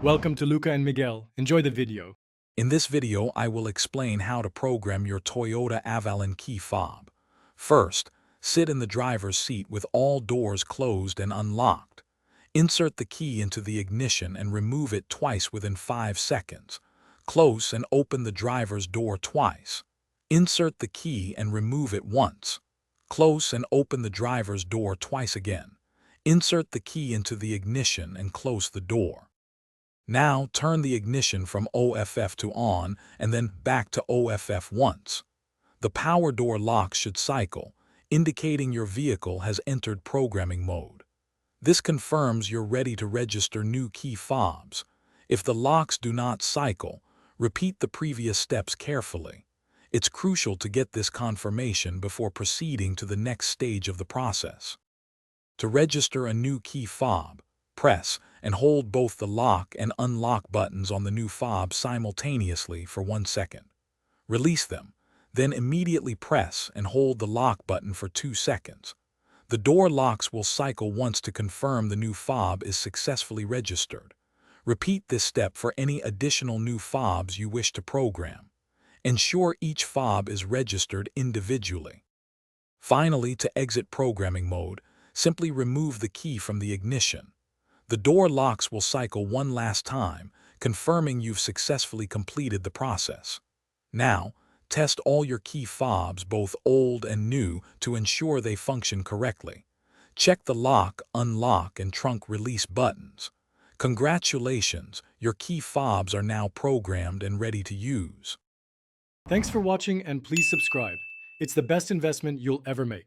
Welcome to Luca and Miguel. Enjoy the video. In this video, I will explain how to program your Toyota Avalon key fob. First, sit in the driver's seat with all doors closed and unlocked. Insert the key into the ignition and remove it twice within 5 seconds. Close and open the driver's door twice. Insert the key and remove it once. Close and open the driver's door twice again. Insert the key into the ignition and close the door. Now turn the ignition from OFF to on and then back to OFF once. The power door locks should cycle, indicating your vehicle has entered programming mode. This confirms you're ready to register new key fobs. If the locks do not cycle, repeat the previous steps carefully. It's crucial to get this confirmation before proceeding to the next stage of the process. To register a new key fob, press and hold both the lock and unlock buttons on the new fob simultaneously for 1 second. Release them, then immediately press and hold the lock button for 2 seconds. The door locks will cycle once to confirm the new fob is successfully registered. Repeat this step for any additional new fobs you wish to program. Ensure each fob is registered individually. Finally, to exit programming mode, simply remove the key from the ignition. The door locks will cycle one last time, confirming you've successfully completed the process. Now, test all your key fobs, both old and new, to ensure they function correctly. Check the lock, unlock, and trunk release buttons. Congratulations, your key fobs are now programmed and ready to use. Thanks for watching and please subscribe. It's the best investment you'll ever make.